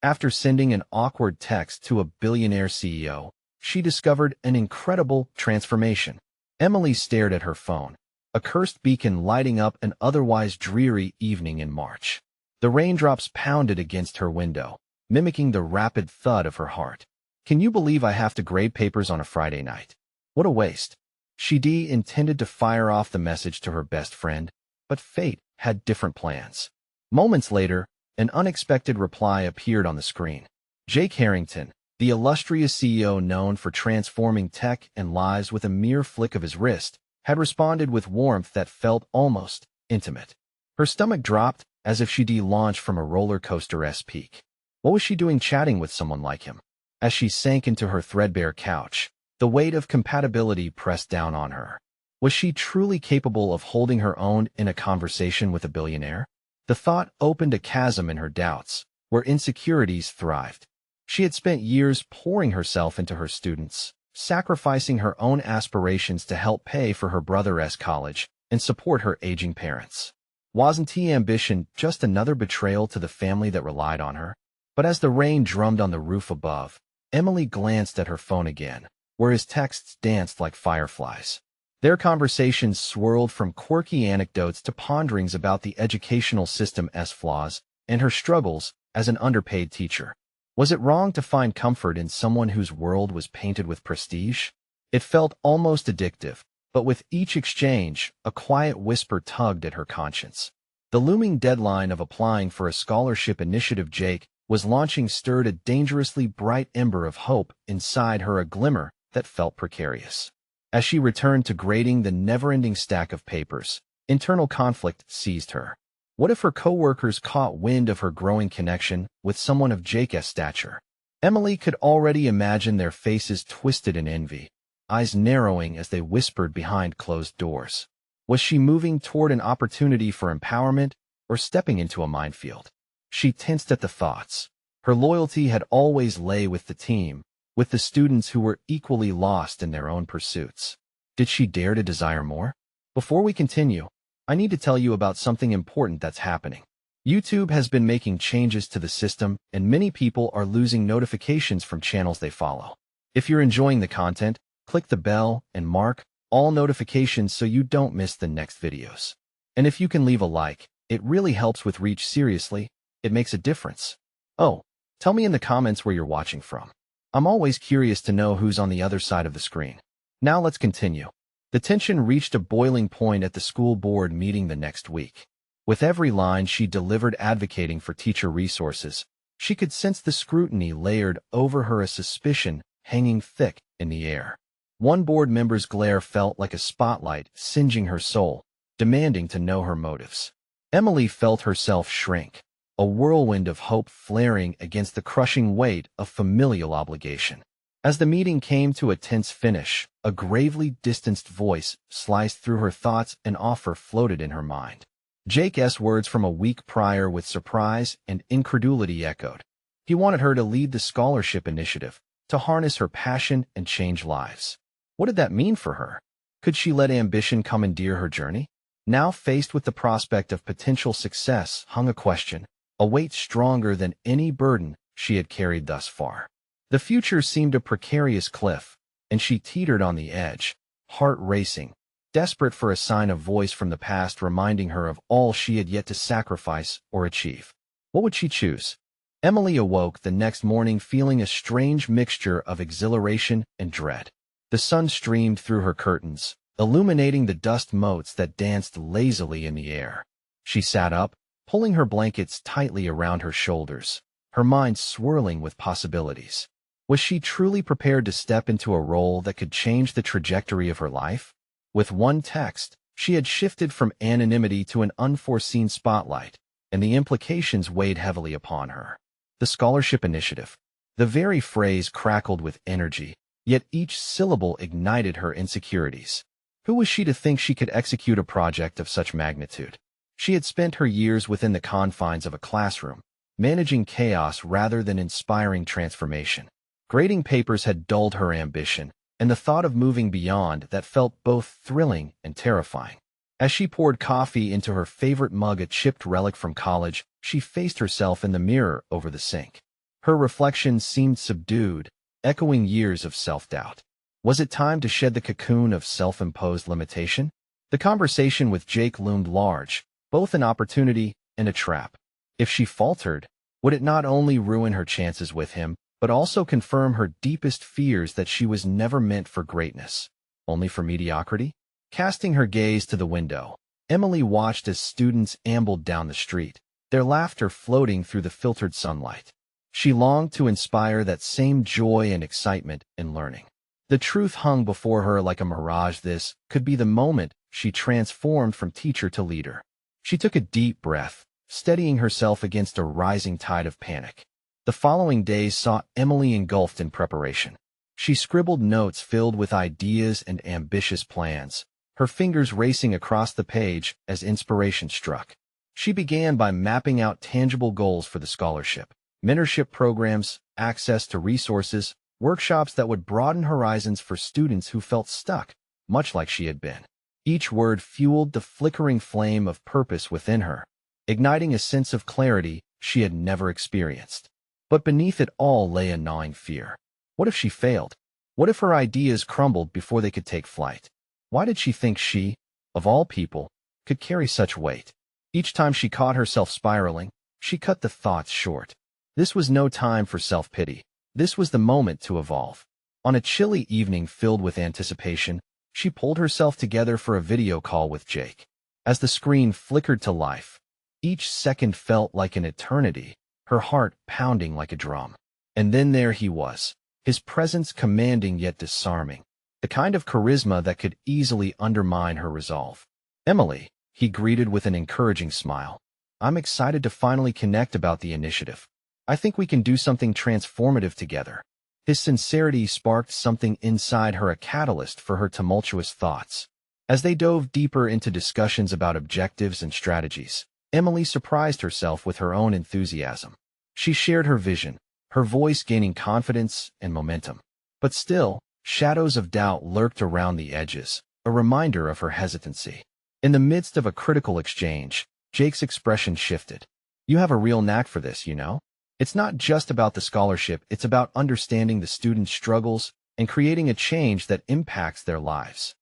After sending an awkward text to a billionaire CEO, she discovered an incredible transformation. Emily stared at her phone, a cursed beacon lighting up an otherwise dreary evening in March. The raindrops pounded against her window, mimicking the rapid thud of her heart. Can you believe I have to grade papers on a Friday night? What a waste. She intended to fire off the message to her best friend, but fate had different plans. Moments later, an unexpected reply appeared on the screen. Jake Harrington, the illustrious CEO known for transforming tech and lives with a mere flick of his wrist, had responded with warmth that felt almost intimate. Her stomach dropped as if she'd launched from a roller coaster-esque peak. What was she doing chatting with someone like him? As she sank into her threadbare couch, the weight of compatibility pressed down on her. Was she truly capable of holding her own in a conversation with a billionaire? The thought opened a chasm in her doubts, where insecurities thrived. She had spent years pouring herself into her students, sacrificing her own aspirations to help pay for her brother's college and support her aging parents. Wasn't ambition just another betrayal to the family that relied on her? But as the rain drummed on the roof above, Emily glanced at her phone again, where his texts danced like fireflies. Their conversations swirled from quirky anecdotes to ponderings about the educational system's flaws and her struggles as an underpaid teacher. Was it wrong to find comfort in someone whose world was painted with prestige? It felt almost addictive, but with each exchange, a quiet whisper tugged at her conscience. The looming deadline of applying for a scholarship initiative Jake was launching stirred a dangerously bright ember of hope inside her, a glimmer that felt precarious. As she returned to grading the never-ending stack of papers, internal conflict seized her. What if her coworkers caught wind of her growing connection with someone of Jake's stature? Emily could already imagine their faces twisted in envy, eyes narrowing as they whispered behind closed doors. Was she moving toward an opportunity for empowerment or stepping into a minefield? She tensed at the thoughts. Her loyalty had always lay with the team, with the students who were equally lost in their own pursuits. Did she dare to desire more? Before we continue, I need to tell you about something important that's happening. YouTube has been making changes to the system, and many people are losing notifications from channels they follow. If you're enjoying the content, click the bell and mark all notifications so you don't miss the next videos. And if you can leave a like, it really helps with reach. Seriously, it makes a difference. Oh, tell me in the comments where you're watching from. I'm always curious to know who's on the other side of the screen. Now let's continue. The tension reached a boiling point at the school board meeting the next week. With every line she delivered advocating for teacher resources, she could sense the scrutiny layered over her, a suspicion hanging thick in the air. One board member's glare felt like a spotlight singeing her soul, demanding to know her motives. Emily felt herself shrink, a whirlwind of hope flaring against the crushing weight of familial obligation. As the meeting came to a tense finish, a gravely distanced voice sliced through her thoughts. An offer floated in her mind. Jake's words from a week prior with surprise and incredulity echoed. He wanted her to lead the scholarship initiative, to harness her passion and change lives. What did that mean for her? Could she let ambition commandeer her journey? Now faced with the prospect of potential success hung a question, a weight stronger than any burden she had carried thus far. The future seemed a precarious cliff, and she teetered on the edge, heart racing, desperate for a sign of voice from the past reminding her of all she had yet to sacrifice or achieve. What would she choose? Emily awoke the next morning feeling a strange mixture of exhilaration and dread. The sun streamed through her curtains, illuminating the dust motes that danced lazily in the air. She sat up, pulling her blankets tightly around her shoulders, her mind swirling with possibilities. Was she truly prepared to step into a role that could change the trajectory of her life? With one text, she had shifted from anonymity to an unforeseen spotlight, and the implications weighed heavily upon her. The scholarship initiative. The very phrase crackled with energy, yet each syllable ignited her insecurities. Who was she to think she could execute a project of such magnitude? She had spent her years within the confines of a classroom, managing chaos rather than inspiring transformation. Grading papers had dulled her ambition, and the thought of moving beyond that felt both thrilling and terrifying. As she poured coffee into her favorite mug, a chipped relic from college, she faced herself in the mirror over the sink. Her reflection seemed subdued, echoing years of self-doubt. Was it time to shed the cocoon of self-imposed limitation? The conversation with Jake loomed large, both an opportunity and a trap. If she faltered, would it not only ruin her chances with him, but also confirm her deepest fears that she was never meant for greatness, only for mediocrity? Casting her gaze to the window, Emily watched as students ambled down the street, their laughter floating through the filtered sunlight. She longed to inspire that same joy and excitement in learning. The truth hung before her like a mirage. This could be the moment she transformed from teacher to leader. She took a deep breath, steadying herself against a rising tide of panic. The following days saw Emily engulfed in preparation. She scribbled notes filled with ideas and ambitious plans, her fingers racing across the page as inspiration struck. She began by mapping out tangible goals for the scholarship, mentorship programs, access to resources, workshops that would broaden horizons for students who felt stuck, much like she had been. Each word fueled the flickering flame of purpose within her, igniting a sense of clarity she had never experienced. But beneath it all lay a gnawing fear. What if she failed? What if her ideas crumbled before they could take flight? Why did she think she, of all people, could carry such weight? Each time she caught herself spiraling, she cut the thoughts short. This was no time for self-pity. This was the moment to evolve. On a chilly evening filled with anticipation, she pulled herself together for a video call with Jake. As the screen flickered to life, each second felt like an eternity, her heart pounding like a drum. And then there he was, his presence commanding yet disarming, the kind of charisma that could easily undermine her resolve. "Emily," he greeted with an encouraging smile. "I'm excited to finally connect about the initiative. I think we can do something transformative together." His sincerity sparked something inside her, a catalyst for her tumultuous thoughts. As they dove deeper into discussions about objectives and strategies, Emily surprised herself with her own enthusiasm. She shared her vision, her voice gaining confidence and momentum. But still, shadows of doubt lurked around the edges, a reminder of her hesitancy. In the midst of a critical exchange, Jake's expression shifted. "You have a real knack for this, you know? It's not just about the scholarship, it's about understanding the students' struggles and creating a change that impacts their lives."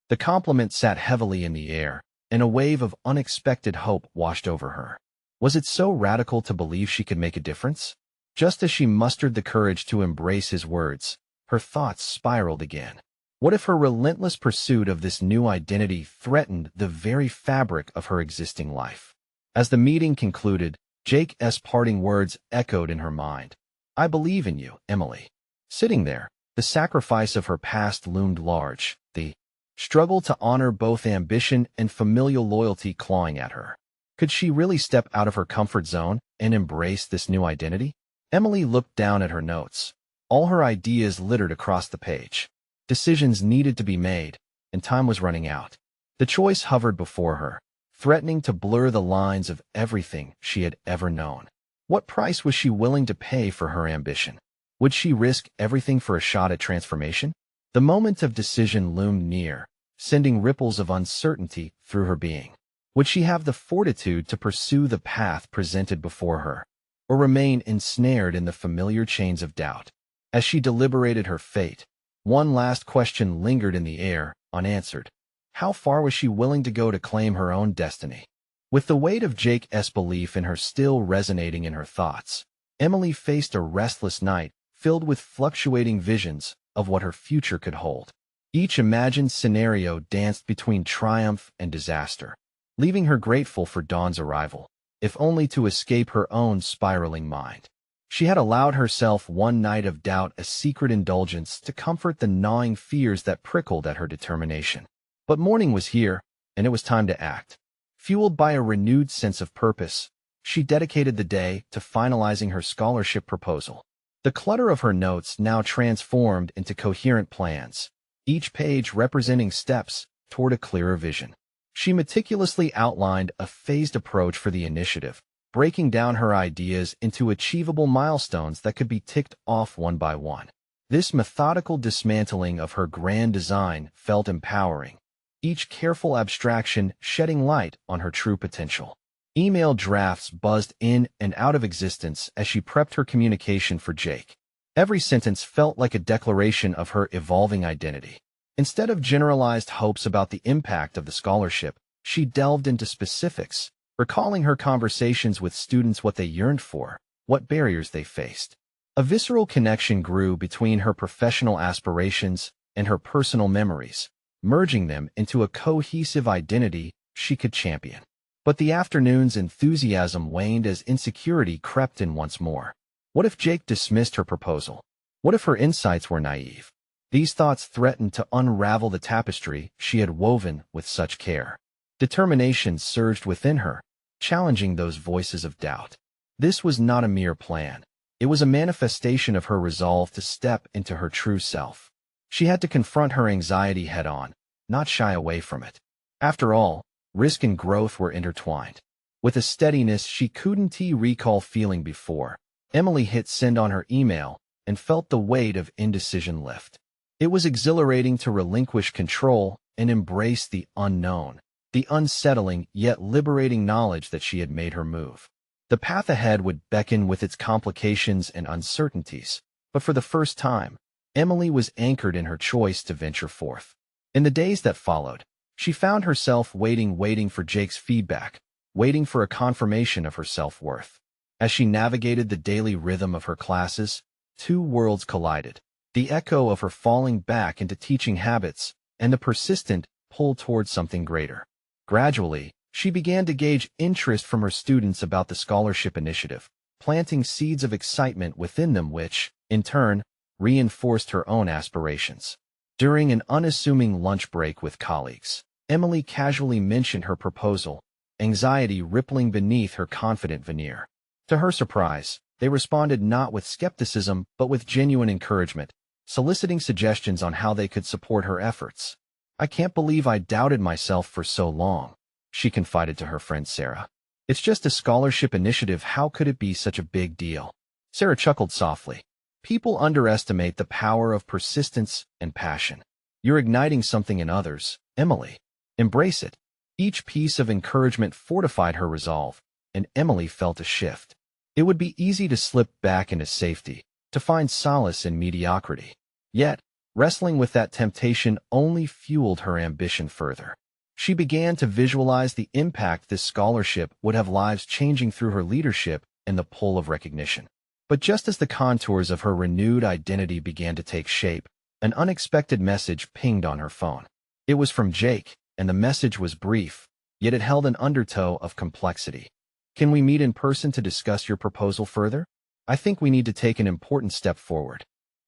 The compliment sat heavily in the air, and a wave of unexpected hope washed over her. Was it so radical to believe she could make a difference? Just as she mustered the courage to embrace his words, her thoughts spiraled again. What if her relentless pursuit of this new identity threatened the very fabric of her existing life? As the meeting concluded, Jake's parting words echoed in her mind. "I believe in you, Emily." Sitting there, the sacrifice of her past loomed large, the struggle to honor both ambition and familial loyalty clawing at her. Could she really step out of her comfort zone and embrace this new identity? Emily looked down at her notes. All her ideas littered across the page. Decisions needed to be made, and time was running out. The choice hovered before her, threatening to blur the lines of everything she had ever known. What price was she willing to pay for her ambition? Would she risk everything for a shot at transformation? The moment of decision loomed near, sending ripples of uncertainty through her being. Would she have the fortitude to pursue the path presented before her, or remain ensnared in the familiar chains of doubt? As she deliberated her fate, one last question lingered in the air, unanswered. How far was she willing to go to claim her own destiny? With the weight of Jake's belief in her still resonating in her thoughts, Emily faced a restless night filled with fluctuating visions of what her future could hold. Each imagined scenario danced between triumph and disaster, leaving her grateful for dawn's arrival, if only to escape her own spiraling mind. She had allowed herself one night of doubt, a secret indulgence to comfort the gnawing fears that prickled at her determination. But morning was here, and it was time to act. Fueled by a renewed sense of purpose, she dedicated the day to finalizing her scholarship proposal. The clutter of her notes now transformed into coherent plans, each page representing steps toward a clearer vision. She meticulously outlined a phased approach for the initiative, breaking down her ideas into achievable milestones that could be ticked off one by one. This methodical dismantling of her grand design felt empowering, each careful abstraction shedding light on her true potential. Email drafts buzzed in and out of existence as she prepped her communication for Jake. Every sentence felt like a declaration of her evolving identity. Instead of generalized hopes about the impact of the scholarship, she delved into specifics, recalling her conversations with students, what they yearned for, what barriers they faced. A visceral connection grew between her professional aspirations and her personal memories, merging them into a cohesive identity she could champion. But the afternoon's enthusiasm waned as insecurity crept in once more. What if Jake dismissed her proposal? What if her insights were naive? These thoughts threatened to unravel the tapestry she had woven with such care. Determination surged within her, challenging those voices of doubt. This was not a mere plan. It was a manifestation of her resolve to step into her true self. She had to confront her anxiety head-on, not shy away from it. After all, risk and growth were intertwined. With a steadiness she couldn't recall feeling before, Emily hit send on her email and felt the weight of indecision lift. It was exhilarating to relinquish control and embrace the unknown, the unsettling yet liberating knowledge that she had made her move. The path ahead would beckon with its complications and uncertainties, but for the first time, Emily was anchored in her choice to venture forth. In the days that followed, she found herself waiting for Jake's feedback, waiting for a confirmation of her self-worth. As she navigated the daily rhythm of her classes, two worlds collided. The echo of her falling back into teaching habits and the persistent pull towards something greater. Gradually, she began to gauge interest from her students about the scholarship initiative, planting seeds of excitement within them which, in turn, reinforced her own aspirations. During an unassuming lunch break with colleagues, Emily casually mentioned her proposal, anxiety rippling beneath her confident veneer. To her surprise, they responded not with skepticism but with genuine encouragement, soliciting suggestions on how they could support her efforts. "I can't believe I doubted myself for so long," she confided to her friend Sarah. "It's just a scholarship initiative. How could it be such a big deal?" Sarah chuckled softly. "People underestimate the power of persistence and passion. You're igniting something in others, Emily. Embrace it." Each piece of encouragement fortified her resolve, and Emily felt a shift. It would be easy to slip back into safety, to find solace in mediocrity. Yet, wrestling with that temptation only fueled her ambition further. She began to visualize the impact this scholarship would have, lives changing through her leadership and the pull of recognition. But just as the contours of her renewed identity began to take shape, an unexpected message pinged on her phone. It was from Jake, and the message was brief, yet it held an undertow of complexity. "Can we meet in person to discuss your proposal further? I think we need to take an important step forward."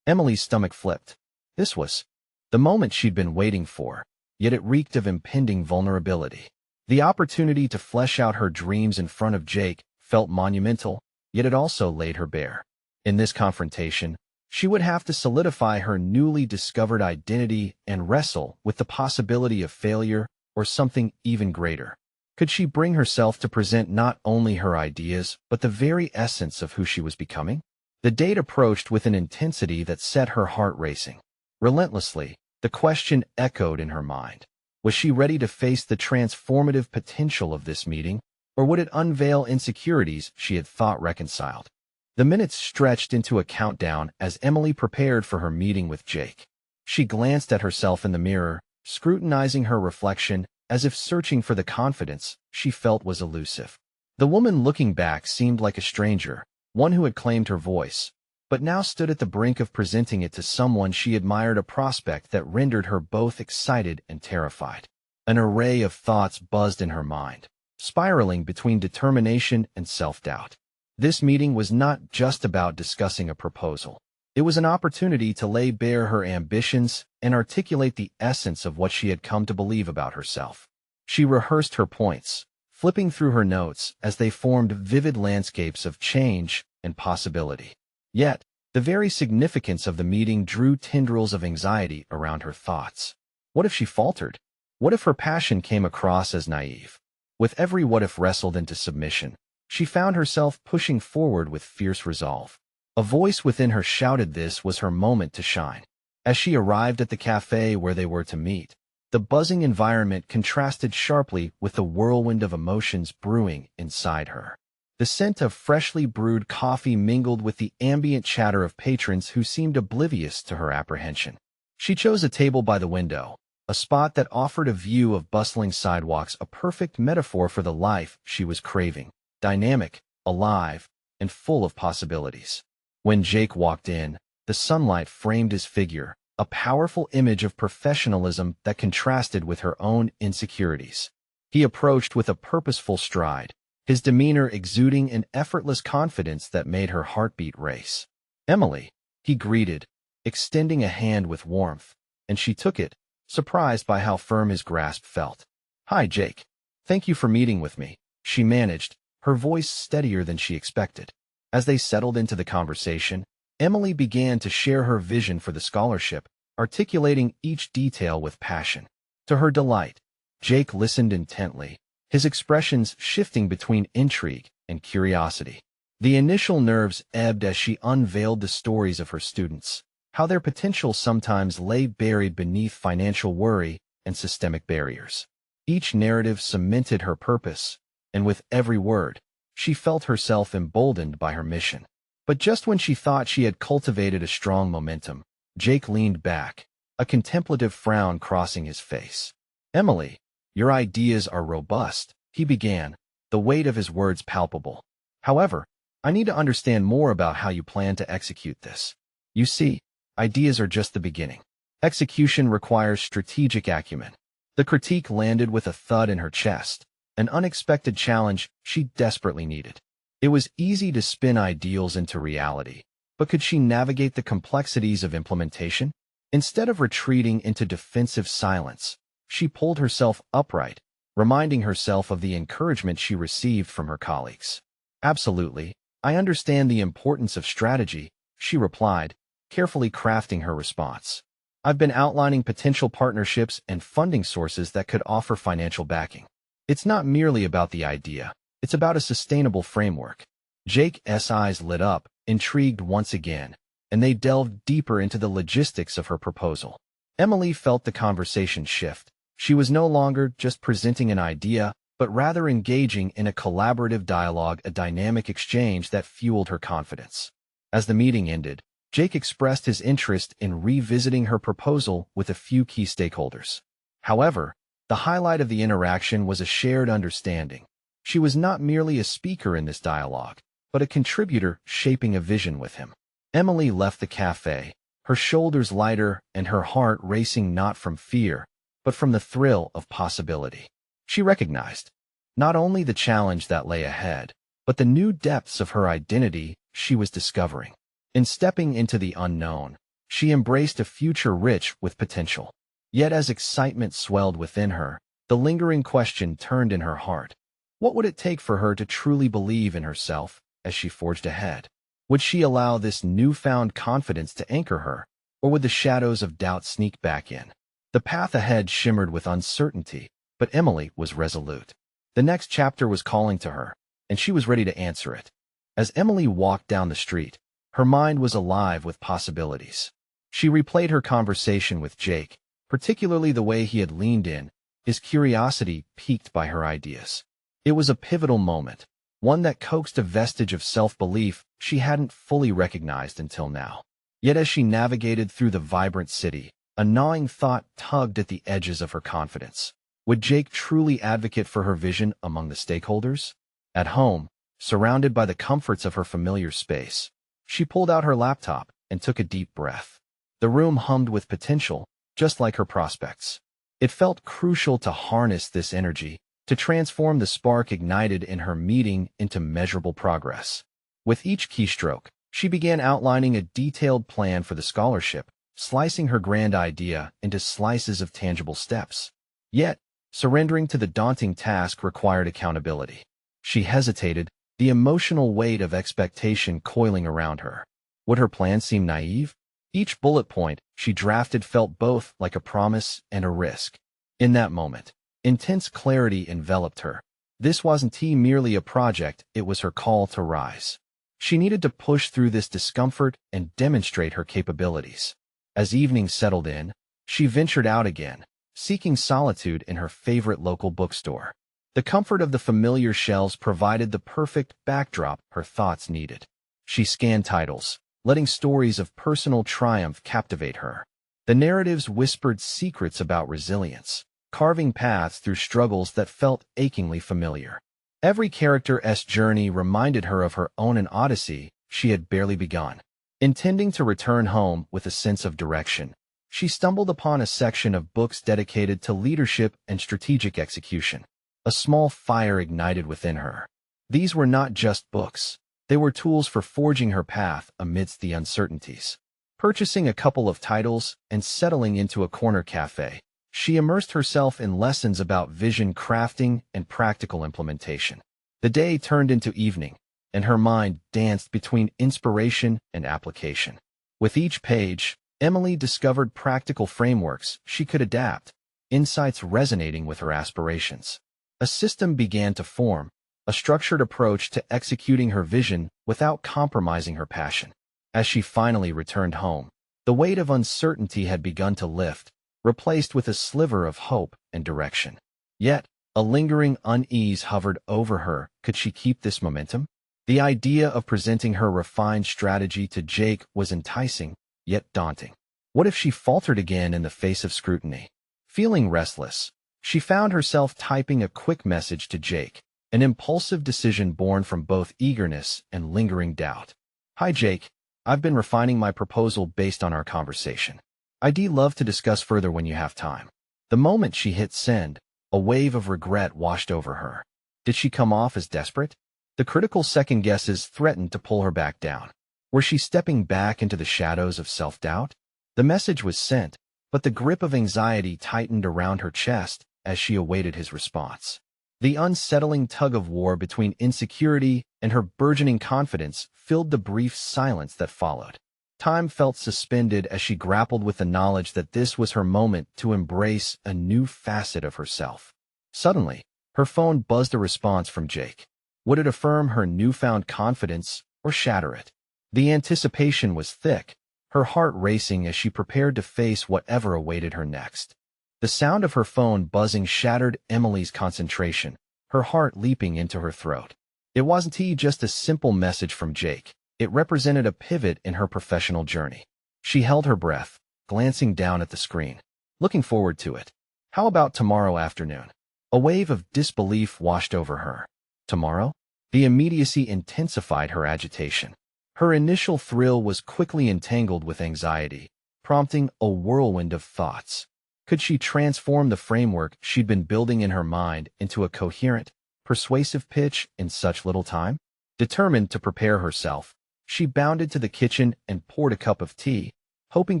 Emily's stomach flipped. This was the moment she'd been waiting for, yet it reeked of impending vulnerability. The opportunity to flesh out her dreams in front of Jake felt monumental, yet it also laid her bare. In this confrontation, she would have to solidify her newly discovered identity and wrestle with the possibility of failure or something even greater. Could she bring herself to present not only her ideas, but the very essence of who she was becoming? The date approached with an intensity that set her heart racing. Relentlessly, the question echoed in her mind. Was she ready to face the transformative potential of this meeting, or would it unveil insecurities she had thought reconciled? The minutes stretched into a countdown as Emily prepared for her meeting with Jake. She glanced at herself in the mirror, scrutinizing her reflection as if searching for the confidence she felt was elusive. The woman looking back seemed like a stranger, one who had claimed her voice, but now stood at the brink of presenting it to someone she admired, a prospect that rendered her both excited and terrified. An array of thoughts buzzed in her mind, spiraling between determination and self-doubt. This meeting was not just about discussing a proposal. It was an opportunity to lay bare her ambitions and articulate the essence of what she had come to believe about herself. She rehearsed her points, flipping through her notes as they formed vivid landscapes of change and possibility. Yet, the very significance of the meeting drew tendrils of anxiety around her thoughts. What if she faltered? What if her passion came across as naive? With every what-if wrestled into submission, she found herself pushing forward with fierce resolve. A voice within her shouted this was her moment to shine. As she arrived at the cafe where they were to meet, The buzzing environment contrasted sharply with the whirlwind of emotions brewing inside her. The scent of freshly brewed coffee mingled with the ambient chatter of patrons who seemed oblivious to her apprehension. She chose a table by the window, a spot that offered a view of bustling sidewalks, a perfect metaphor for the life she was craving, dynamic, alive, and full of possibilities. When Jake walked in, the sunlight framed his figure, a powerful image of professionalism that contrasted with her own insecurities. He approached with a purposeful stride, his demeanor exuding an effortless confidence that made her heartbeat race. "Emily," he greeted, extending a hand with warmth, and she took it, surprised by how firm his grasp felt. "Hi, Jake. Thank you for meeting with me," she managed, her voice steadier than she expected. As they settled into the conversation, Emily began to share her vision for the scholarship, articulating each detail with passion. To her delight, Jake listened intently, his expressions shifting between intrigue and curiosity. The initial nerves ebbed as she unveiled the stories of her students, how their potential sometimes lay buried beneath financial worry and systemic barriers. Each narrative cemented her purpose, and with every word, she felt herself emboldened by her mission. But just when she thought she had cultivated a strong momentum, Jake leaned back, a contemplative frown crossing his face. "Emily, your ideas are robust," he began, the weight of his words palpable. "However, I need to understand more about how you plan to execute this. You see, ideas are just the beginning. Execution requires strategic acumen." The critique landed with a thud in her chest, an unexpected challenge she desperately needed. It was easy to spin ideals into reality, but could she navigate the complexities of implementation? Instead of retreating into defensive silence, she pulled herself upright, reminding herself of the encouragement she received from her colleagues. "Absolutely, I understand the importance of strategy," she replied, carefully crafting her response. "I've been outlining potential partnerships and funding sources that could offer financial backing. It's not merely about the idea. It's about a sustainable framework." Jake's eyes lit up, intrigued once again, and they delved deeper into the logistics of her proposal. Emily felt the conversation shift. She was no longer just presenting an idea, but rather engaging in a collaborative dialogue, a dynamic exchange that fueled her confidence. As the meeting ended, Jake expressed his interest in revisiting her proposal with a few key stakeholders. However, the highlight of the interaction was a shared understanding. She was not merely a speaker in this dialogue, but a contributor shaping a vision with him. Emily left the cafe, her shoulders lighter and her heart racing not from fear, but from the thrill of possibility. She recognized not only the challenge that lay ahead, but the new depths of her identity she was discovering. In stepping into the unknown, she embraced a future rich with potential. Yet as excitement swelled within her, the lingering question turned in her heart. What would it take for her to truly believe in herself as she forged ahead? Would she allow this newfound confidence to anchor her, or would the shadows of doubt sneak back in? The path ahead shimmered with uncertainty, but Emily was resolute. The next chapter was calling to her, and she was ready to answer it. As Emily walked down the street, her mind was alive with possibilities. She replayed her conversation with Jake, particularly the way he had leaned in, his curiosity piqued by her ideas. It was a pivotal moment, one that coaxed a vestige of self-belief she hadn't fully recognized until now. Yet as she navigated through the vibrant city, a gnawing thought tugged at the edges of her confidence. Would Jake truly advocate for her vision among the stakeholders? At home, surrounded by the comforts of her familiar space, she pulled out her laptop and took a deep breath. The room hummed with potential, just like her prospects. It felt crucial to harness this energy, to transform the spark ignited in her meeting into measurable progress. With each keystroke, she began outlining a detailed plan for the scholarship, slicing her grand idea into slices of tangible steps. Yet, surrendering to the daunting task required accountability. She hesitated, the emotional weight of expectation coiling around her. Would her plan seem naive? Each bullet point she drafted felt both like a promise and a risk. In that moment, intense clarity enveloped her. This wasn't merely a project, it was her call to rise. She needed to push through this discomfort and demonstrate her capabilities. As evening settled in, she ventured out again, seeking solitude in her favorite local bookstore. The comfort of the familiar shelves provided the perfect backdrop her thoughts needed. She scanned titles, letting stories of personal triumph captivate her. The narratives whispered secrets about resilience, carving paths through struggles that felt achingly familiar. Every character's journey reminded her of her own an odyssey she had barely begun. Intending to return home with a sense of direction, she stumbled upon a section of books dedicated to leadership and strategic execution. A small fire ignited within her. These were not just books. They were tools for forging her path amidst the uncertainties. Purchasing a couple of titles and settling into a corner cafe, she immersed herself in lessons about vision crafting and practical implementation. The day turned into evening, and her mind danced between inspiration and application. With each page, Emily discovered practical frameworks she could adapt, insights resonating with her aspirations. A system began to form, a structured approach to executing her vision without compromising her passion. As she finally returned home, the weight of uncertainty had begun to lift, replaced with a sliver of hope and direction. Yet, a lingering unease hovered over her. Could she keep this momentum? The idea of presenting her refined strategy to Jake was enticing, yet daunting. What if she faltered again in the face of scrutiny? Feeling restless, she found herself typing a quick message to Jake, an impulsive decision born from both eagerness and lingering doubt. "Hi Jake, I've been refining my proposal based on our conversation. I'd love to discuss further when you have time." The moment she hit send, a wave of regret washed over her. Did she come off as desperate? The critical second guesses threatened to pull her back down. Was she stepping back into the shadows of self-doubt? The message was sent, but the grip of anxiety tightened around her chest as she awaited his response. The unsettling tug-of-war between insecurity and her burgeoning confidence filled the brief silence that followed. Time felt suspended as she grappled with the knowledge that this was her moment to embrace a new facet of herself. Suddenly, her phone buzzed a response from Jake. Would it affirm her newfound confidence or shatter it? The anticipation was thick, her heart racing as she prepared to face whatever awaited her next. The sound of her phone buzzing shattered Emily's concentration, her heart leaping into her throat. It wasn't just a simple message from Jake. It represented a pivot in her professional journey. She held her breath, glancing down at the screen. Looking forward to it. How about tomorrow afternoon? A wave of disbelief washed over her. Tomorrow? The immediacy intensified her agitation. Her initial thrill was quickly entangled with anxiety, prompting a whirlwind of thoughts. Could she transform the framework she'd been building in her mind into a coherent, persuasive pitch in such little time? Determined to prepare herself, she bounded to the kitchen and poured a cup of tea, hoping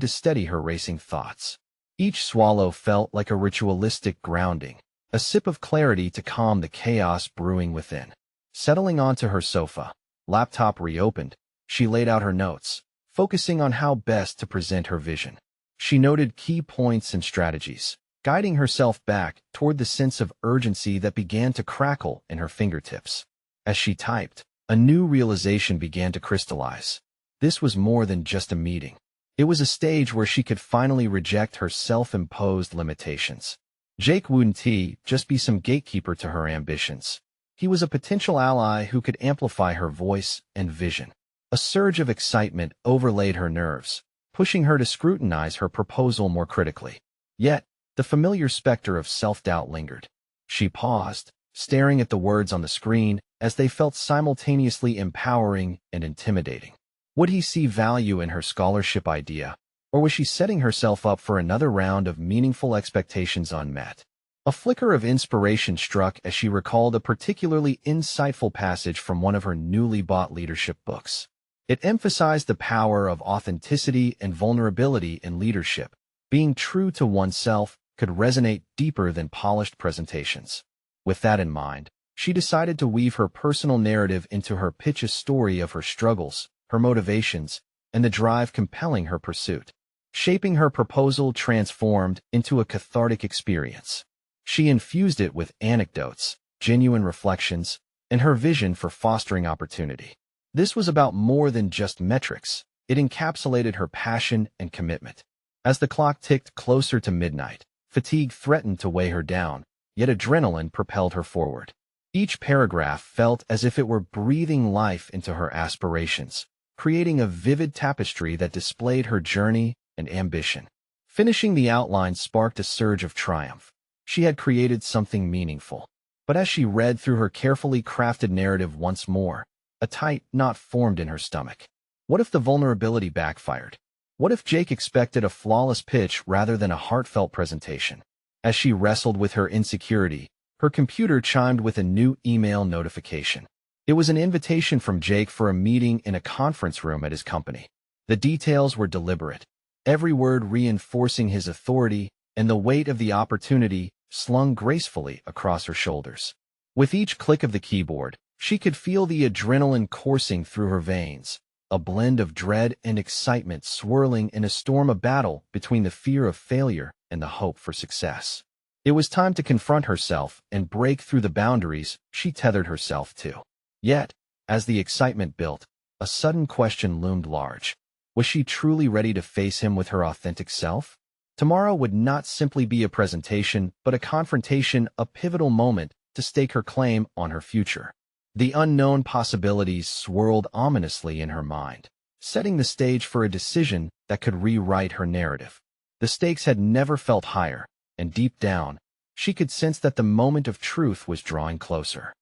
to steady her racing thoughts. Each swallow felt like a ritualistic grounding, a sip of clarity to calm the chaos brewing within. Settling onto her sofa, laptop reopened, she laid out her notes, focusing on how best to present her vision. She noted key points and strategies, guiding herself back toward the sense of urgency that began to crackle in her fingertips. As she typed, a new realization began to crystallize. This was more than just a meeting. It was a stage where she could finally reject her self-imposed limitations. Jake wouldn't just be some gatekeeper to her ambitions. He was a potential ally who could amplify her voice and vision. A surge of excitement overlaid her nerves, pushing her to scrutinize her proposal more critically. Yet, the familiar specter of self-doubt lingered. She paused, staring at the words on the screen as they felt simultaneously empowering and intimidating. Would he see value in her scholarship idea, or was she setting herself up for another round of meaningful expectations unmet? A flicker of inspiration struck as she recalled a particularly insightful passage from one of her newly bought leadership books. It emphasized the power of authenticity and vulnerability in leadership. Being true to oneself could resonate deeper than polished presentations. With that in mind, she decided to weave her personal narrative into her pitch, a story of her struggles, her motivations, and the drive compelling her pursuit. Shaping her proposal transformed into a cathartic experience. She infused it with anecdotes, genuine reflections, and her vision for fostering opportunity. This was about more than just metrics. It encapsulated her passion and commitment. As the clock ticked closer to midnight, Fatigue threatened to weigh her down, yet adrenaline propelled her forward. Each paragraph felt as if it were breathing life into her aspirations, creating a vivid tapestry that displayed her journey and ambition. Finishing the outline sparked a surge of triumph. She had created something meaningful. But as she read through her carefully crafted narrative once more, a tight knot formed in her stomach. What if the vulnerability backfired? What if Jake expected a flawless pitch rather than a heartfelt presentation? As she wrestled with her insecurity, her computer chimed with a new email notification. It was an invitation from Jake for a meeting in a conference room at his company. The details were deliberate, every word reinforcing his authority and the weight of the opportunity slung gracefully across her shoulders. With each click of the keyboard, she could feel the adrenaline coursing through her veins, a blend of dread and excitement swirling in a storm of battle between the fear of failure and the hope for success. It was time to confront herself and break through the boundaries she tethered herself to. Yet, as the excitement built, a sudden question loomed large. Was she truly ready to face him with her authentic self? Tomorrow would not simply be a presentation, but a confrontation, a pivotal moment to stake her claim on her future. The unknown possibilities swirled ominously in her mind, setting the stage for a decision that could rewrite her narrative. The stakes had never felt higher, and deep down, she could sense that the moment of truth was drawing closer.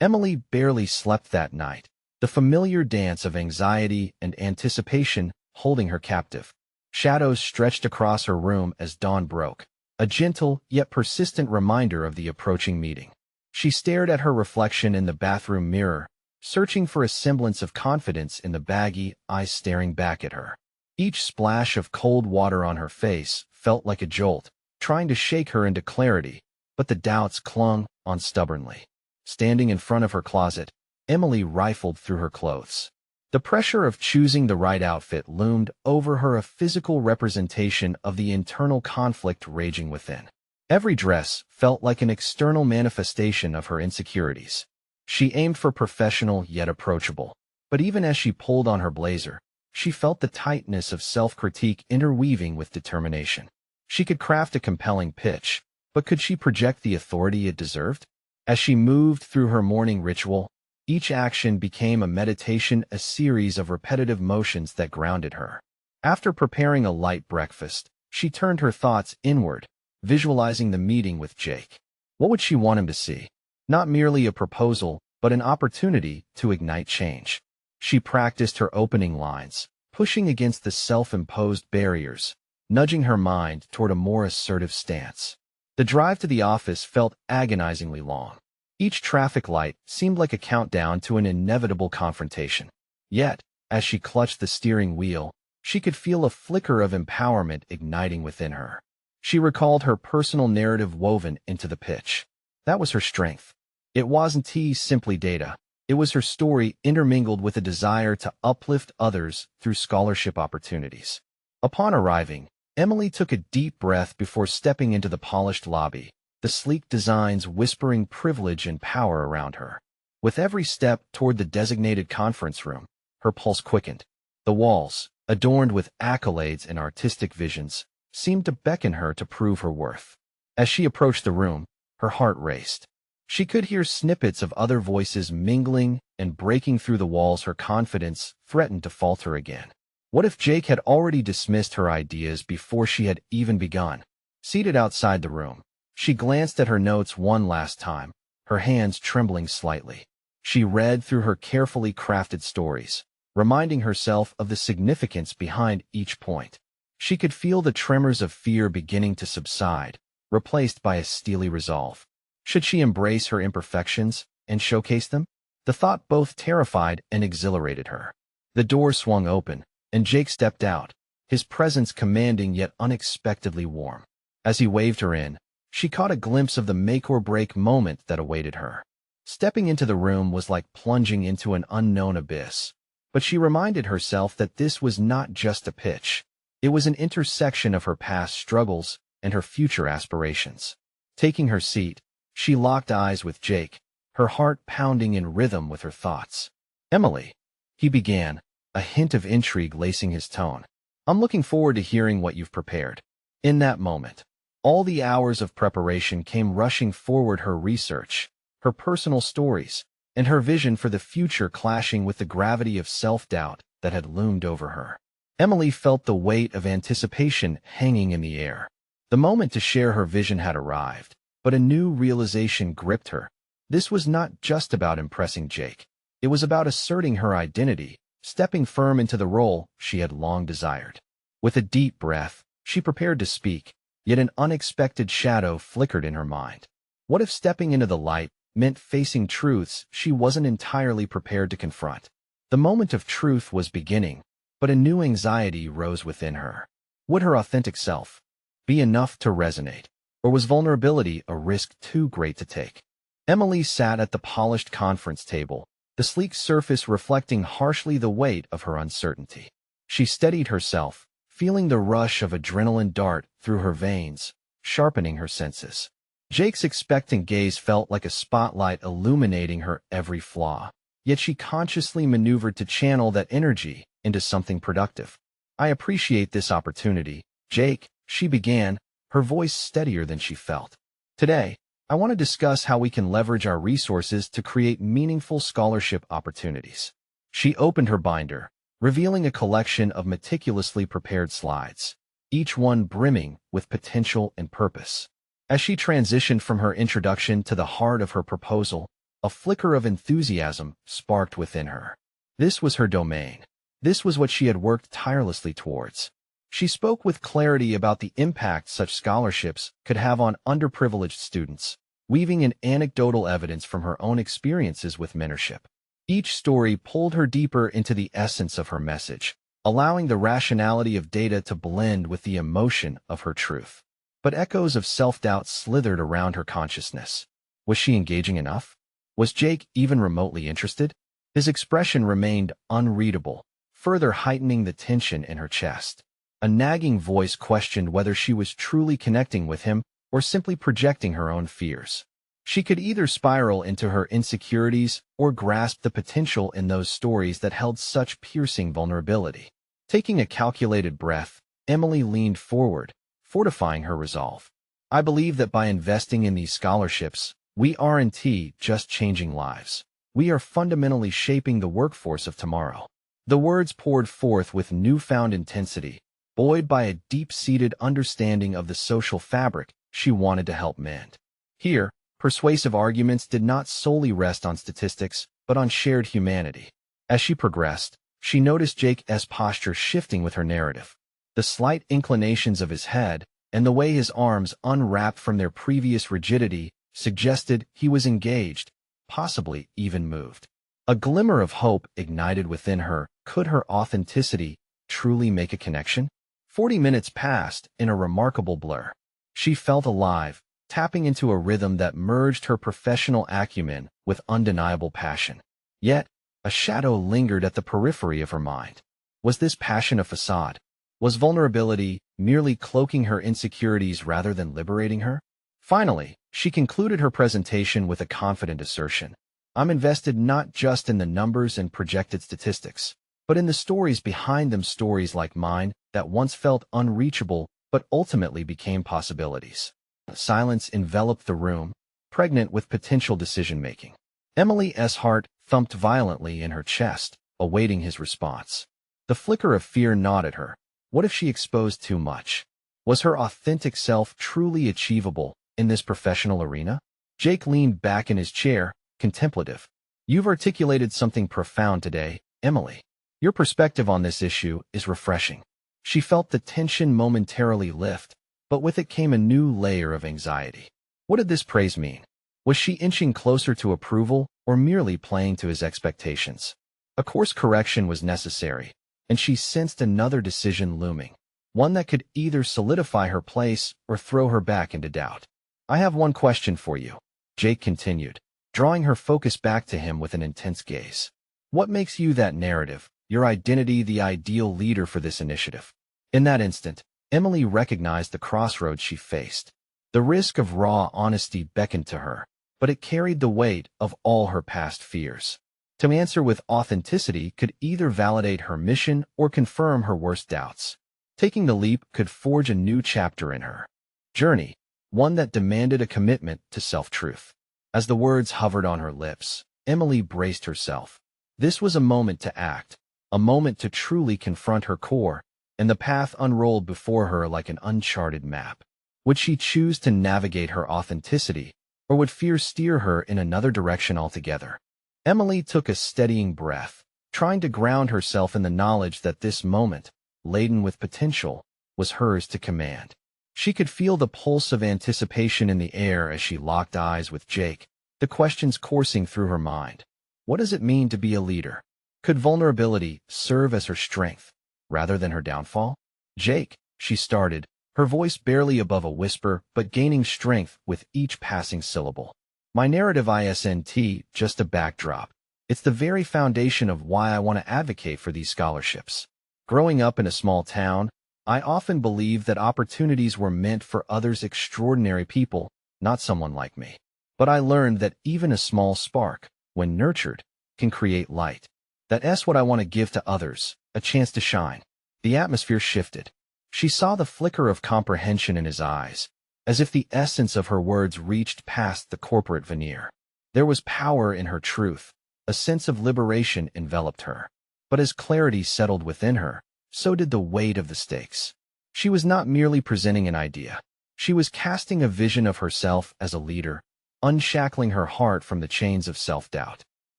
Emily barely slept that night, the familiar dance of anxiety and anticipation holding her captive. Shadows stretched across her room as dawn broke, a gentle yet persistent reminder of the approaching meeting. She stared at her reflection in the bathroom mirror, searching for a semblance of confidence in the baggy eyes staring back at her. Each splash of cold water on her face felt like a jolt, trying to shake her into clarity, but the doubts clung on stubbornly. Standing in front of her closet, Emily rifled through her clothes. The pressure of choosing the right outfit loomed over her, a physical representation of the internal conflict raging within. Every dress felt like an external manifestation of her insecurities. She aimed for professional yet approachable, but even as she pulled on her blazer, she felt the tightness of self-critique interweaving with determination. She could craft a compelling pitch, but could she project the authority it deserved? As she moved through her morning ritual, each action became a meditation, a series of repetitive motions that grounded her. After preparing a light breakfast, she turned her thoughts inward, visualizing the meeting with Jake. What would she want him to see? Not merely a proposal, but an opportunity to ignite change. She practiced her opening lines, pushing against the self-imposed barriers, nudging her mind toward a more assertive stance. The drive to the office felt agonizingly long. Each traffic light seemed like a countdown to an inevitable confrontation. Yet, as she clutched the steering wheel, she could feel a flicker of empowerment igniting within her. She recalled her personal narrative woven into the pitch. That was her strength. It wasn't simply data. It was her story intermingled with a desire to uplift others through scholarship opportunities. Upon arriving, Emily took a deep breath before stepping into the polished lobby, the sleek designs whispering privilege and power around her. With every step toward the designated conference room, her pulse quickened. The walls, adorned with accolades and artistic visions, seemed to beckon her to prove her worth. As she approached the room, her heart raced. She could hear snippets of other voices mingling and breaking through the walls. Her confidence threatened to falter again. What if Jake had already dismissed her ideas before she had even begun? Seated outside the room, she glanced at her notes one last time, her hands trembling slightly. She read through her carefully crafted stories, reminding herself of the significance behind each point. She could feel the tremors of fear beginning to subside, replaced by a steely resolve. Should she embrace her imperfections and showcase them? The thought both terrified and exhilarated her. The door swung open, and Jake stepped out, his presence commanding yet unexpectedly warm. As he waved her in, she caught a glimpse of the make-or-break moment that awaited her. Stepping into the room was like plunging into an unknown abyss. But she reminded herself that this was not just a pitch. It was an intersection of her past struggles and her future aspirations. Taking her seat, she locked eyes with Jake, her heart pounding in rhythm with her thoughts. "Emily," he began, a hint of intrigue lacing his tone. "I'm looking forward to hearing what you've prepared." In that moment, All the hours of preparation came rushing forward, her research, her personal stories, and her vision for the future clashing with the gravity of self-doubt that had loomed over her. Emily felt the weight of anticipation hanging in the air. The moment to share her vision had arrived, but a new realization gripped her. This was not just about impressing Jake. It was about asserting her identity, stepping firm into the role she had long desired. With a deep breath, she prepared to speak, yet an unexpected shadow flickered in her mind. What if stepping into the light meant facing truths she wasn't entirely prepared to confront? The moment of truth was beginning, but a new anxiety rose within her. Would her authentic self be enough to resonate, or was vulnerability a risk too great to take? Emily sat at the polished conference table, the sleek surface reflecting harshly the weight of her uncertainty. She steadied herself, feeling the rush of adrenaline dart through her veins, sharpening her senses. Jake's expectant gaze felt like a spotlight illuminating her every flaw, yet she consciously maneuvered to channel that energy into something productive. "I appreciate this opportunity, Jake," she began, her voice steadier than she felt. "Today, I want to discuss how we can leverage our resources to create meaningful scholarship opportunities." She opened her binder, revealing a collection of meticulously prepared slides, each one brimming with potential and purpose. As she transitioned from her introduction to the heart of her proposal, a flicker of enthusiasm sparked within her. This was her domain. This was what she had worked tirelessly towards. She spoke with clarity about the impact such scholarships could have on underprivileged students, weaving in anecdotal evidence from her own experiences with mentorship. Each story pulled her deeper into the essence of her message, allowing the rationality of data to blend with the emotion of her truth. But echoes of self-doubt slithered around her consciousness. Was she engaging enough? Was Jake even remotely interested? His expression remained unreadable, further heightening the tension in her chest. A nagging voice questioned whether she was truly connecting with him or simply projecting her own fears. She could either spiral into her insecurities or grasp the potential in those stories that held such piercing vulnerability. Taking a calculated breath, Emily leaned forward, fortifying her resolve. "I believe that by investing in these scholarships, we aren't just changing lives. We are fundamentally shaping the workforce of tomorrow." The words poured forth with newfound intensity, buoyed by a deep-seated understanding of the social fabric she wanted to help mend. Here, persuasive arguments did not solely rest on statistics, but on shared humanity. As she progressed, she noticed Jake's posture shifting with her narrative. The slight inclinations of his head and the way his arms unwrapped from their previous rigidity suggested he was engaged, possibly even moved. A glimmer of hope ignited within her. Could her authenticity truly make a connection? 40 minutes passed in a remarkable blur. She felt alive, tapping into a rhythm that merged her professional acumen with undeniable passion. Yet, a shadow lingered at the periphery of her mind. Was this passion a facade? Was vulnerability merely cloaking her insecurities rather than liberating her? Finally, she concluded her presentation with a confident assertion. "I'm invested not just in the numbers and projected statistics, but in the stories behind them, stories like mine that once felt unreachable but ultimately became possibilities." Silence enveloped the room, pregnant with potential decision-making. Emily's heart thumped violently in her chest, awaiting his response. The flicker of fear gnawed at her. What if she exposed too much? Was her authentic self truly achievable in this professional arena? Jake leaned back in his chair, contemplative. "You've articulated something profound today, Emily. Your perspective on this issue is refreshing." She felt the tension momentarily lift, but with it came a new layer of anxiety. What did this praise mean? Was she inching closer to approval or merely playing to his expectations? A course correction was necessary, and she sensed another decision looming, one that could either solidify her place or throw her back into doubt. "I have one question for you," Jake continued, drawing her focus back to him with an intense gaze. "What makes you that narrative, your identity, the ideal leader for this initiative?" In that instant, Emily recognized the crossroads she faced. The risk of raw honesty beckoned to her, but it carried the weight of all her past fears. To answer with authenticity could either validate her mission or confirm her worst doubts. Taking the leap could forge a new chapter in her. journey, one that demanded a commitment to self-truth. As the words hovered on her lips, Emily braced herself. This was a moment to act, a moment to truly confront her core, and the path unrolled before her like an uncharted map. Would she choose to navigate her authenticity, or would fear steer her in another direction altogether? Emily took a steadying breath, trying to ground herself in the knowledge that this moment, laden with potential, was hers to command. She could feel the pulse of anticipation in the air as she locked eyes with Jake, the questions coursing through her mind. What does it mean to be a leader? Could vulnerability serve as her strength, rather than her downfall? Jake, she started, her voice barely above a whisper but gaining strength with each passing syllable. My narrative isn't just a backdrop. It's the very foundation of why I want to advocate for these scholarships. Growing up in a small town, I often believed that opportunities were meant for others extraordinary people, not someone like me. But I learned that even a small spark, when nurtured, can create light. That's what I want to give to others, a chance to shine. The atmosphere shifted. She saw the flicker of comprehension in his eyes, as if the essence of her words reached past the corporate veneer. There was power in her truth. A sense of liberation enveloped her. But as clarity settled within her, so did the weight of the stakes. She was not merely presenting an idea. She was casting a vision of herself as a leader, unshackling her heart from the chains of self-doubt.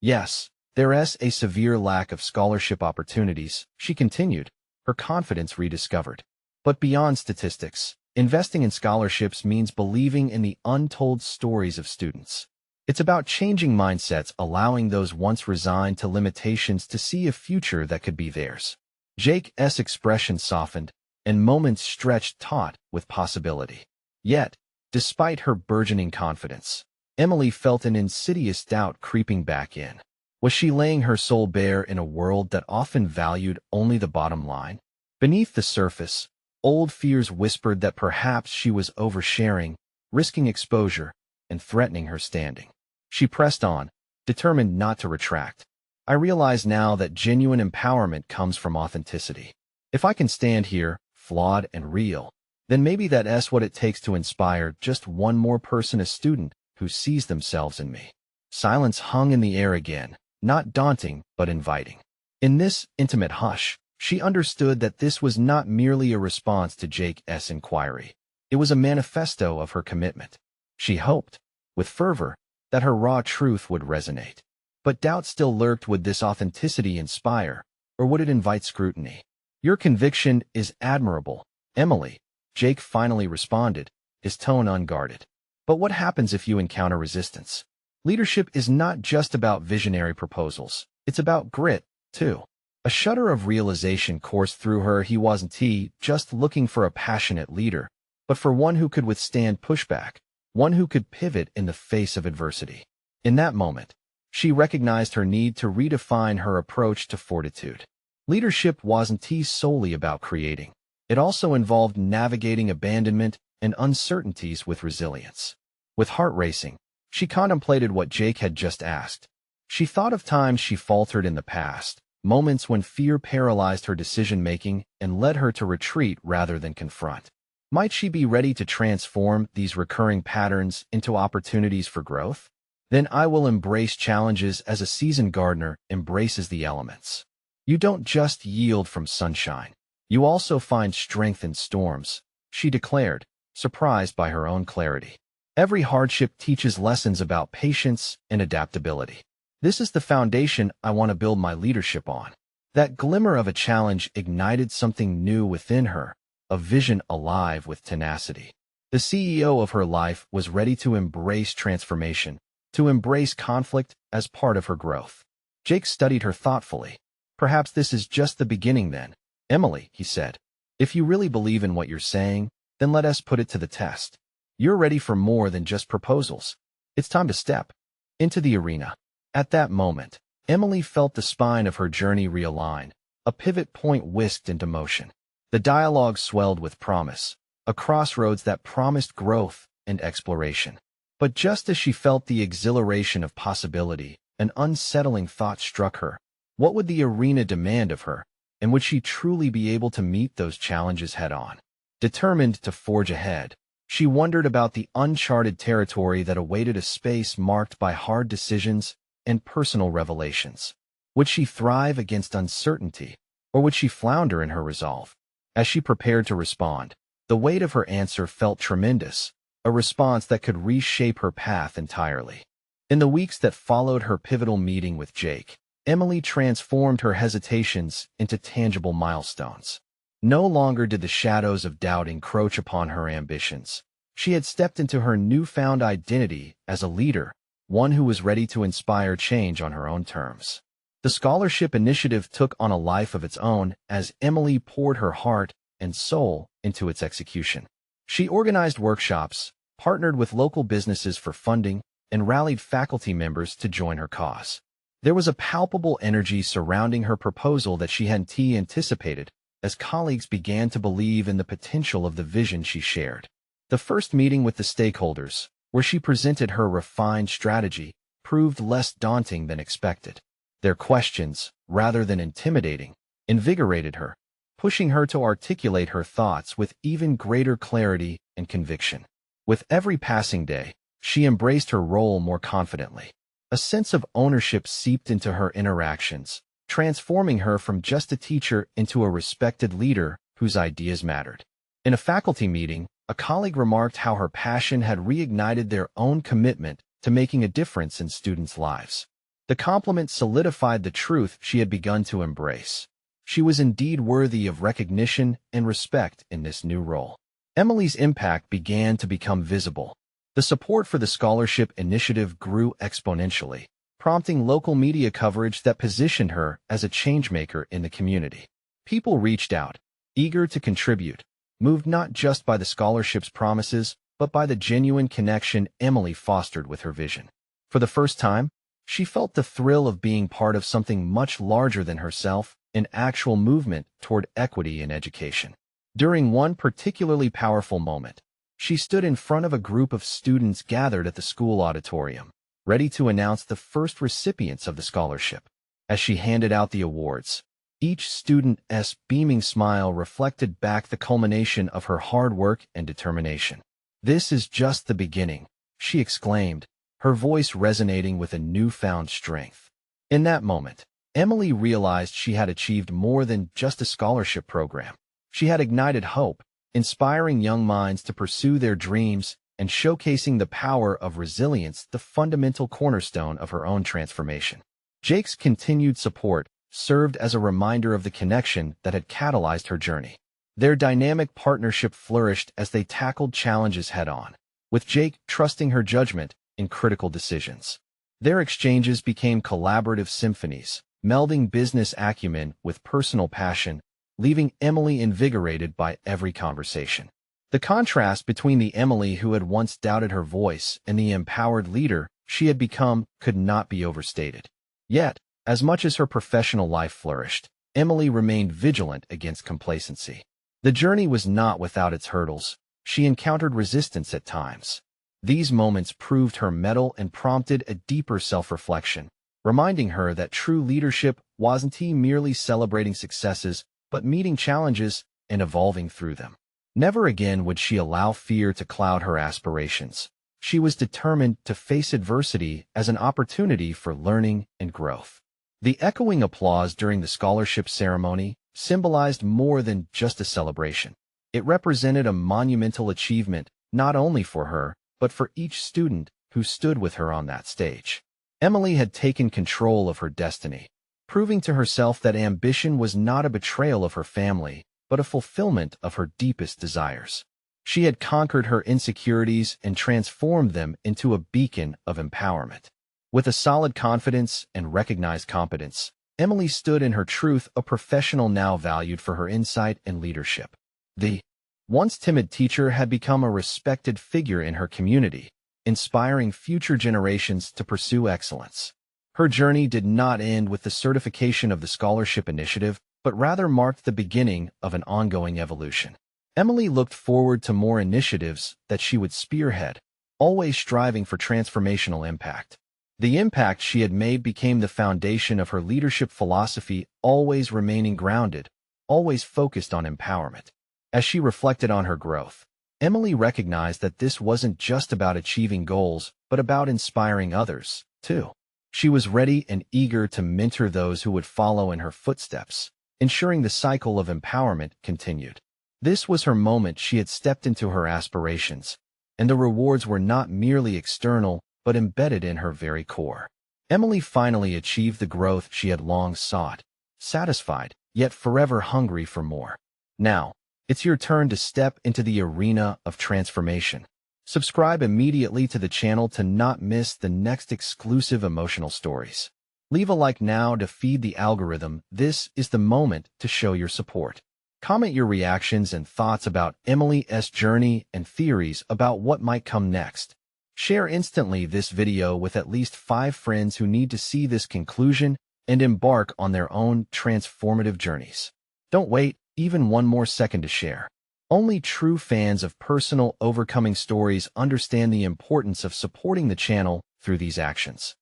Yes, there's a severe lack of scholarship opportunities, she continued, her confidence rediscovered. But beyond statistics, investing in scholarships means believing in the untold stories of students. It's about changing mindsets, allowing those once resigned to limitations to see a future that could be theirs. Jake's expression softened, and moments stretched taut with possibility. Yet, despite her burgeoning confidence, Emily felt an insidious doubt creeping back in. Was she laying her soul bare in a world that often valued only the bottom line? Beneath the surface, old fears whispered that perhaps she was oversharing, risking exposure, and threatening her standing. She pressed on, determined not to retract. I realize now that genuine empowerment comes from authenticity. If I can stand here, flawed and real, then maybe that's what it takes to inspire just one more person, a student, who sees themselves in me. Silence hung in the air again, not daunting but inviting. In this intimate hush, she understood that this was not merely a response to Jake's inquiry. It was a manifesto of her commitment. She hoped, with fervor, that her raw truth would resonate. But doubt still lurked. Would this authenticity inspire, or would it invite scrutiny? Your conviction is admirable, Emily, Jake finally responded, his tone unguarded. But what happens if you encounter resistance? Leadership is not just about visionary proposals. It's about grit, too. A shudder of realization coursed through her. He wasn't just looking for a passionate leader, but for one who could withstand pushback, one who could pivot in the face of adversity. In that moment, she recognized her need to redefine her approach to fortitude. Leadership wasn't solely about creating. It also involved navigating abandonment and uncertainties with resilience. With heart racing, she contemplated what Jake had just asked. She thought of times she faltered in the past, moments when fear paralyzed her decision-making and led her to retreat rather than confront. Might she be ready to transform these recurring patterns into opportunities for growth? Then I will embrace challenges as a seasoned gardener embraces the elements. You don't just yield from sunshine. You also find strength in storms, she declared, surprised by her own clarity. Every hardship teaches lessons about patience and adaptability. This is the foundation I want to build my leadership on. That glimmer of a challenge ignited something new within her, a vision alive with tenacity. The CEO of her life was ready to embrace transformation, to embrace conflict as part of her growth. Jake studied her thoughtfully. Perhaps this is just the beginning then, Emily, he said. If you really believe in what you're saying, then let us put it to the test. You're ready for more than just proposals. It's time to step into the arena. At that moment, Emily felt the spine of her journey realign, a pivot point whisked into motion. The dialogue swelled with promise, a crossroads that promised growth and exploration. But just as she felt the exhilaration of possibility, an unsettling thought struck her. What would the arena demand of her, and would she truly be able to meet those challenges head-on? Determined to forge ahead, She wondered about the uncharted territory that awaited a space marked by hard decisions and personal revelations. Would she thrive against uncertainty, or would she flounder in her resolve? As she prepared to respond, the weight of her answer felt tremendous, a response that could reshape her path entirely. In the weeks that followed her pivotal meeting with Jake, Emily transformed her hesitations into tangible milestones. No longer did the shadows of doubt encroach upon her ambitions. She had stepped into her newfound identity as a leader, one who was ready to inspire change on her own terms. The scholarship initiative took on a life of its own as Emily poured her heart and soul into its execution. She organized workshops, partnered with local businesses for funding, and rallied faculty members to join her cause. There was a palpable energy surrounding her proposal that she hadn't anticipated, as colleagues began to believe in the potential of the vision she shared. The first meeting with the stakeholders, where she presented her refined strategy, proved less daunting than expected. Their questions, rather than intimidating, invigorated her, pushing her to articulate her thoughts with even greater clarity and conviction. With every passing day, she embraced her role more confidently. A sense of ownership seeped into her interactions, transforming her from just a teacher into a respected leader whose ideas mattered. In a faculty meeting, a colleague remarked how her passion had reignited their own commitment to making a difference in students' lives. The compliment solidified the truth she had begun to embrace. She was indeed worthy of recognition and respect in this new role. Emily's impact began to become visible. The support for the scholarship initiative grew exponentially, prompting local media coverage that positioned her as a changemaker in the community. People reached out, eager to contribute, moved not just by the scholarship's promises, but by the genuine connection Emily fostered with her vision. For the first time, she felt the thrill of being part of something much larger than herself, an actual movement toward equity in education. During one particularly powerful moment, she stood in front of a group of students gathered at the school auditorium, ready to announce the first recipients of the scholarship. As she handed out the awards, each student's beaming smile reflected back the culmination of her hard work and determination. "This is just the beginning," she exclaimed, her voice resonating with a newfound strength. In that moment, Emily realized she had achieved more than just a scholarship program. She had ignited hope, inspiring young minds to pursue their dreams and showcasing the power of resilience, the fundamental cornerstone of her own transformation. Jake's continued support served as a reminder of the connection that had catalyzed her journey. Their dynamic partnership flourished as they tackled challenges head-on, with Jake trusting her judgment in critical decisions. Their exchanges became collaborative symphonies, melding business acumen with personal passion, leaving Emily invigorated by every conversation. The contrast between the Emily who had once doubted her voice and the empowered leader she had become could not be overstated. Yet, as much as her professional life flourished, Emily remained vigilant against complacency. The journey was not without its hurdles. She encountered resistance at times. These moments proved her mettle and prompted a deeper self-reflection, reminding her that true leadership wasn't merely celebrating successes, but meeting challenges and evolving through them. Never again would she allow fear to cloud her aspirations. She was determined to face adversity as an opportunity for learning and growth. The echoing applause during the scholarship ceremony symbolized more than just a celebration. It represented a monumental achievement not only for her, but for each student who stood with her on that stage. Emily had taken control of her destiny, proving to herself that ambition was not a betrayal of her family, but a fulfillment of her deepest desires. She had conquered her insecurities and transformed them into a beacon of empowerment. With a solid confidence and recognized competence, Emily stood in her truth, a professional now valued for her insight and leadership. The once timid teacher had become a respected figure in her community, inspiring future generations to pursue excellence. Her journey did not end with the certification of the scholarship initiative, but rather marked the beginning of an ongoing evolution. Emily looked forward to more initiatives that she would spearhead, always striving for transformational impact. The impact she had made became the foundation of her leadership philosophy, always remaining grounded, always focused on empowerment. As she reflected on her growth, Emily recognized that this wasn't just about achieving goals, but about inspiring others, too. She was ready and eager to mentor those who would follow in her footsteps, ensuring the cycle of empowerment continued. This was her moment. She had stepped into her aspirations, and the rewards were not merely external, but embedded in her very core. Emily finally achieved the growth she had long sought, satisfied, yet forever hungry for more. Now, it's your turn to step into the arena of transformation. Subscribe immediately to the channel to not miss the next exclusive emotional stories. Leave a like now to feed the algorithm. This is the moment to show your support. Comment your reactions and thoughts about Emily's journey and theories about what might come next. Share instantly this video with at least 5 friends who need to see this conclusion and embark on their own transformative journeys. Don't wait even one more second to share. Only true fans of personal overcoming stories understand the importance of supporting the channel through these actions.